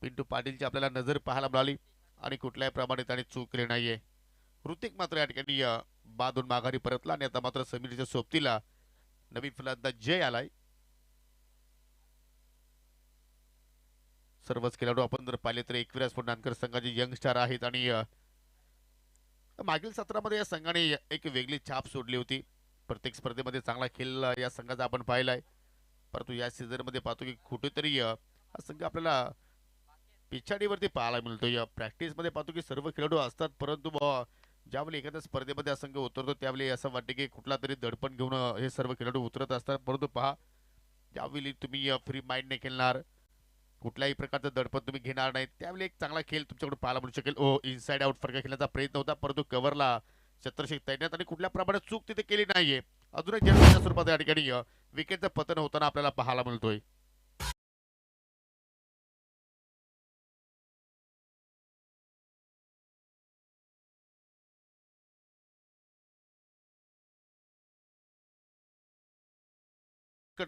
पिंटू पाटीलची आपल्याला नजर पाहायला मिळाली आणि कुठल्याही प्रमाणे त्याने चूक केली नाहीये. ऋतिक मात्र या ठिकाणी बादून माघारी परतला आणि आता मात्र समीरच्या सोबतीला नवीन फलंदाज जय आलाय. सर्वच खेळाडू आपण जर पाहिले तर एकविराज फुंडाणकर संघाचे यंग स्टार आहेत आणि मागील सत्रामध्ये या संघाने एक वेगळी छाप सोडली होती. प्रत्येक स्पर्धेमध्ये चांगला खेळ या संघाचा आपण पाहिलाय, परंतु या सीझन मध्ये पाहतो की कुठेतरी हा संघ आपल्याला पिछाडीवरती पाहायला मिळतो. या प्रॅक्टिस मध्ये पाहतो की सर्व खेळाडू असतात, परंतु ज्यावेळी एखाद्या स्पर्धेमध्ये हा संघ उतरतो त्यावेळी असं वाटतं की कुठला तरी दडपण घेऊन हे सर्व खेळाडू उतरत असतात. परंतु पहा, ज्यावेळी तुम्ही फ्री माइंडने खेळणार, कुठल्याही प्रकारचं दडपण तुम्ही घेणार नाही, त्यावेळी एक चांगला खेळ तुमच्याकडे पाहायला मिळू शकेल. इनसाइड आउट फरक खेळण्याचा प्रयत्न होता, परंतु कव्हरला छत्रशेख तैनात आणि कुठल्या प्रमाणात चूक तिथे केली नाहीये. अजूनही झेडच्या स्वरूपात या ठिकाणी विकेटचं पतन होताना आपल्याला पाहायला मिळतोय.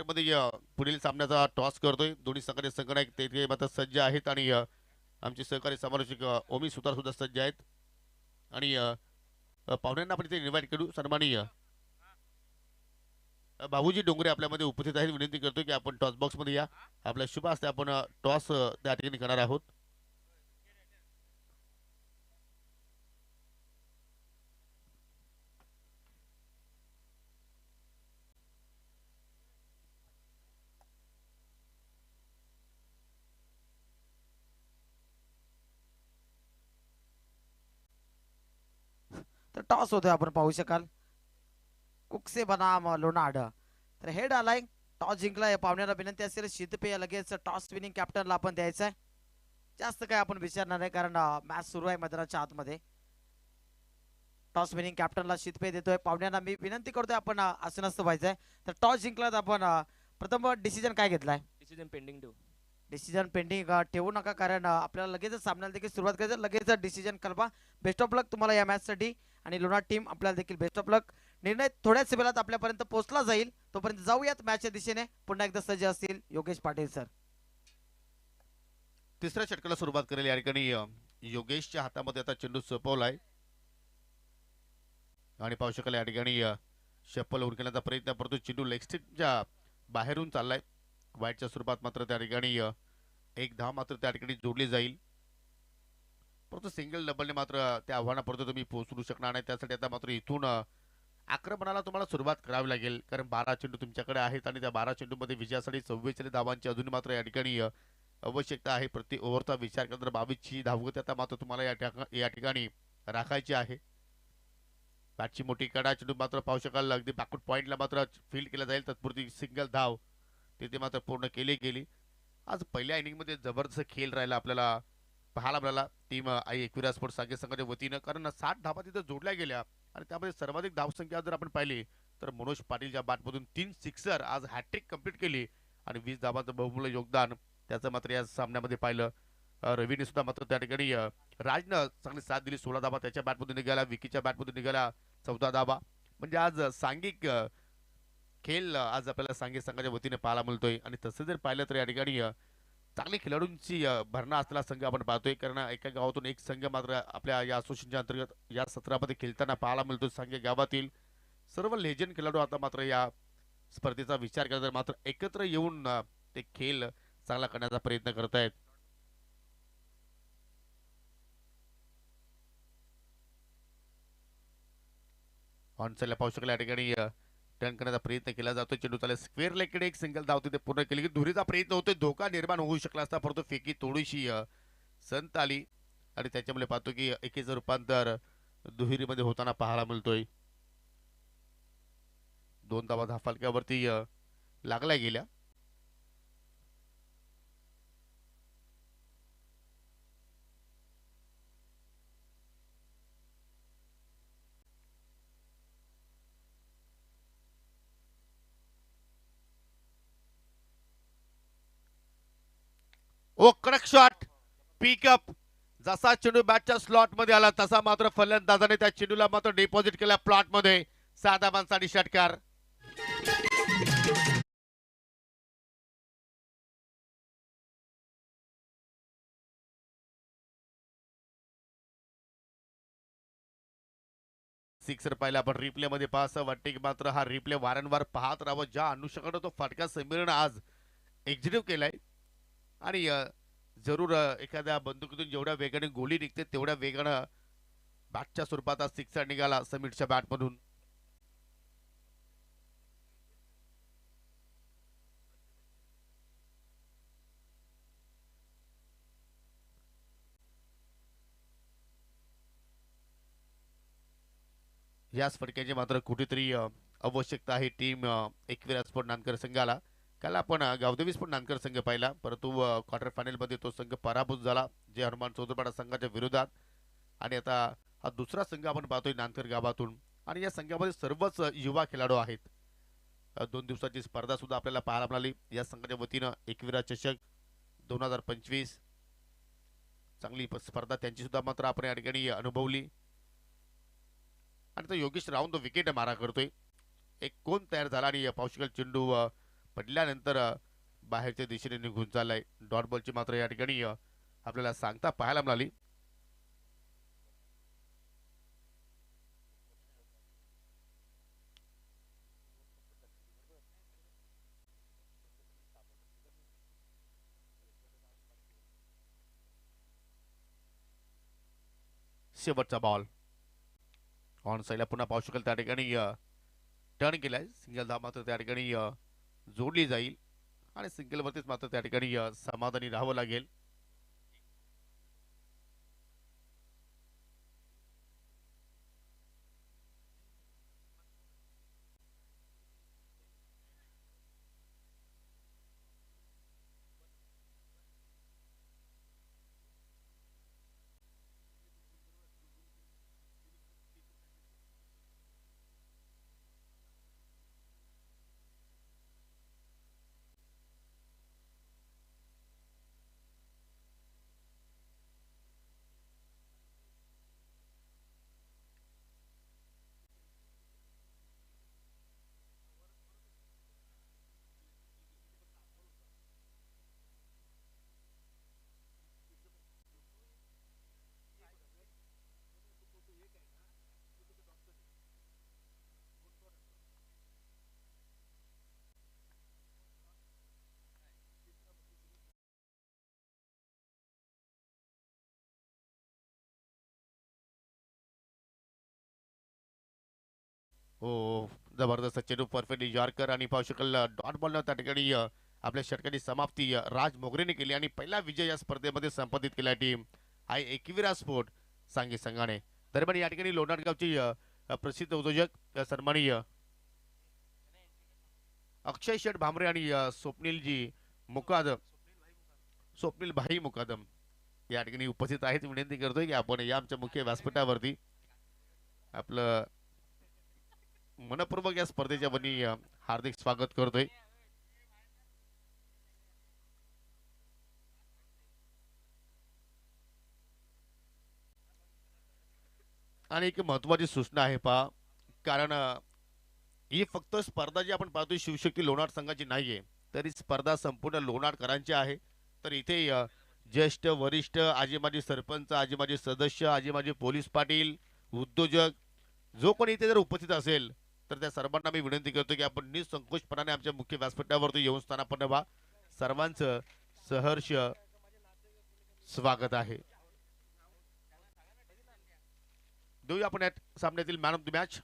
मध्ये पुढील सामन्याचा टॉस करतोय. दोन्ही संघाचे संघनायक तेथे मात्र सज्ज आहेत आणि आमचे सहकारी समालोचक ओमी सुतार सुद्धा सज्ज आहेत आणि पाहुण्यांना आपण इथे इन्व्हाइट करू. सन्माननीय बाबूजी डोंगरे आपल्यामध्ये उपस्थित आहेत. विनंती करतो की आपण टॉस बॉक्स मध्ये या. आपल्या शुभ असते आपण टॉस त्या ठिकाणी करणार आहोत. तर टॉस होतोय, आपण पाहू शकाल. कुकसे बनाम लोणाड. तर हेड आलाय, टॉस जिंकलाय. पाहुण्याला विनंती असेल शीतपेय लगेच टॉस विनिंग कॅप्टनला आपण द्यायचं आहे. जास्त काय आपण विचारणार नाही, कारण मॅच सुरू आहे मैदानाच्या आतमध्ये. टॉस विनिंग कॅप्टनला शीतपेय देतोय. पाहुण्यांना मी विनंती करतोय आपण असं नसतं व्हायचंय. तर टॉस जिंकलात आपण प्रथम डिसिजन काय घेतलाय? डिसिजन पेंडिंग ठेवू. डिसिजन पेंडिंग ठेवू नका, कारण आपल्याला लगेचच सामन्याला देखील सुरुवात करायचं. लगेच डिसिजन कळवा. बेस्ट ऑफ लक तुम्हाला या मॅच साठी आणि लोणार टीम आपल्याला देखील बेस्ट ऑफ लक. निर्णय थोड्याच वेळात आपल्यापर्यंत पोहोचला जाईल. तोपर्यंत जाऊयात मॅचच्या दिशेने. पुन्हा एकदा सज्ज असतील योगेश पाटील सर. तिसऱ्या षटकाला सुरुवात करेल. या ठिकाणी योगेशच्या हातामध्ये आता चेंडू सोपवलाय आणि पाहू शकाल या ठिकाणी शप्पल उरकण्याचा प्रयत्न करतो. चेंडू लेग स्टिपच्या बाहेरून चाललाय. वाईटच्या स्वरूपात मात्र त्या ठिकाणी एक धाव मात्र त्या ठिकाणी जोडली जाईल, परंतु सिंगल डबलने मात्र त्या आव्हानापर्यंत तुम्ही पोहोचू शकणार नाही. त्यासाठी आता मात्र इथून आक्रमणाला तुम्हाला सुरुवात करावी लागेल, कारण 12 चेंडू तुमच्याकडे आहेत आणि त्या 12 चेंडूमध्ये विजयासाठी 44 धावांची अजून मात्र या ठिकाणी आवश्यकता आहे. प्रति ओव्हरचा विचार केला तर 22ची धावगती आता मात्र तुम्हाला या ठिकाणी राखायची आहे. बॅटची मोठी कडा चेंडू मात्र पाहू शकाल अगदी बॅकवर्ड पॉइंटला मात्र फील्ड केला जाईल. तत्पुरती सिंगल धाव तिथे मात्र पूर्ण केली गेली. आज पहिल्या इनिंगमध्ये जबरदस्त खेळ राहिला आपल्याला पाहायला मिळाला टीम आई एकविरा स्पोर्ट्स सांगे संघाच्या वतीनं, कारण 60 धावा तिथे जोडल्या गेल्या आणि त्यामध्ये सर्वाधिक धावसंख्या जर आपण पाहिली तर मनोज पाटीलच्या बॅटमधून 3 सिक्सर आज हॅट्रिक कंप्लीट केली आणि 20 धावांचं बहुमूल्य योगदान त्याचं मात्र या सामन्यामध्ये पाहिलं. रवीने सुद्धा मात्र त्या ठिकाणी राजनं चांगली साथ दिली. 16 धावा त्याच्या बॅटमधून निघाला, विकीच्या बॅटमधून निघाला 14 धावा. म्हणजे आज सांघिक खेळ आज आपल्याला सांघिक संघाच्या वतीने पाहायला मिळतोय आणि तसं जर पाहिलं तर या ठिकाणी चांगली खेळाडूंची भरणा असलेला संघ आपण पाहतोय, कारण एका गावातून एक संघ मात्र आपल्या या असोसिएशनच्या अंतर्गत या सत्रामध्ये खेळताना पाहायला मिळतो. सांघिक गावातील सर्व लेजंड खेळाडू आता मात्र या स्पर्धेचा विचार केला तर मात्र एकत्र येऊन ते खेळ चांगला करण्याचा प्रयत्न करत आहेत. ऑनसाइडला पाहू शकला या ठिकाणी टर्न करण्याचा प्रयत्न केला जातो. चेंडू चालेल स्क्वेअर लेगकडे एक सिंगल धाव तिथे पूर्ण केली की धुरीचा प्रयत्न होतोय. धोका निर्माण होऊ शकला असता, परंतु फेकी थोडीशी संत आली आणि त्याच्यामुळे पाहतो की एकेचं रूपांतर दुहेरीमध्ये होताना पाहायला मिळतोय. 2 धावा धाफालक्यावरती लागल्या गेल्या. ओ कडक शॉट पिकअप. जसा चेंडू बॅटच्या स्लॉट मध्ये आला तसा मात्र फलंदाजाने त्या चेंडूला मात्र डिपॉझिट केला प्लॉट मध्ये. 6 धावांसाठी षटकार. सिक्सर पाहिला आपण रिप्ले मध्ये पहा असं वाटते की मात्र हा रिप्ले वारंवार पाहत राहावं. ज्या अनुषंगाने तो फटका समीरनं आज एक्झिक्यूट केलाय आणि जरूर एखाद्या बंदुकीतून जेवढ्या वेगाने गोळी निघते तेवढ्या वेगानं बॅटच्या स्वरूपात आज सिक्सर निघाला समीरच्या बॅटमधून. याच फटक्याची मात्र कुठेतरी आवश्यकता आहे टीम एकविरा स्पोर्ट नानकर संघाला. काल आपण गावदेवी स्पोर्ट नानकर संघ पाहिला, परंतु क्वार्टर फायनल मध्ये तो संघ पराभूत झाला जे हनुमान चौधरपाडा संघाच्या विरोधात. आणि आता हा दुसरा संघ आपण पाहतोय नानकर गावातून आणि या संघामध्ये सर्वच युवा खेळाडू आहेत. 2 दिवसाची स्पर्धा सुद्धा आपल्याला पाहायला मिळाली या संघाच्या वतीनं. एकविरा चषक 2025 चांगली स्पर्धा त्यांची सुद्धा मात्र आपण या ठिकाणी अनुभवली. आणि तो योगेश राऊंड विकेट मारा करतोय. एक कोण तयार झाला आणि पावशिकल चेंडू पडल्यानंतर बाहेरच्या दिशेने निघून चाललाय. डॉट बॉलची मात्र या ठिकाणी आपल्याला सांगता पाहायला मिळाली. शेवटचा बॉल ऑन साईडला पुन्हा पाहू शकेल त्या ठिकाणी टर्न केलाय. सिंगल धाव मात्र त्या ठिकाणी जोडली जाईल आणि सिंगल वरतीच मात्र त्या ठिकाणी समाधानी राहावं लागेल. हो, जबरदस्त चेंडू परफेक्टली यॉर्कर आणि पाहू शकाल डॉट बॉल त्या ठिकाणी आपल्या षटकाची समाप्ती राज मोगरेने केली आणि पहिला विजय या स्पर्धेमध्ये संपादित केला टीम आहे एकविरा स्पोर्ट सांगी संघाने. दरम्यान या ठिकाणी लोणार गावची प्रसिद्ध उद्योजक सन्माननीय अक्षय शेठ भामरे आणि स्वप्नीलजी मुकादम, स्वप्नील भाई मुकादम या ठिकाणी उपस्थित आहेत. विनंती करतोय की आपण या आमच्या मुख्य व्यासपीठावरती आपलं मनपूर्वक या स्पर्धेच्या वनी हार्दिक स्वागत करतोय. आणि एक महत्वाची सूचना आहे पहा, कारण ही फक्त स्पर्धा जी आपण पाहतोय शिवशक्ती लोणार संघाची नाहीये, तर ही स्पर्धा संपूर्ण लोणारकरांची आहे. तर इथे ज्येष्ठ वरिष्ठ आजी माजी सरपंच, आजी माजी सदस्य, आजी माजी पोलीस पाटील, उद्योजक जो कोणी इथे जर उपस्थित असेल तर त्या सर्वांना मी विनंती करतो की आपण निसंकोचपणाने आमच्या मुख्य व्यासपीठावरती येऊन स्थानापन्न व्हा. सर्वांचं सहर्ष स्वागत आहे. देऊया आपण या सामन्यातील मॅन ऑफ द मॅच.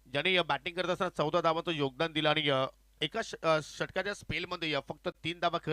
ज्याने बॅटिंग करत असताना 14 धावांचं योगदान दिलं आणि एका षटकाच्या स्पेलमध्ये फक्त 3 धावा खर्च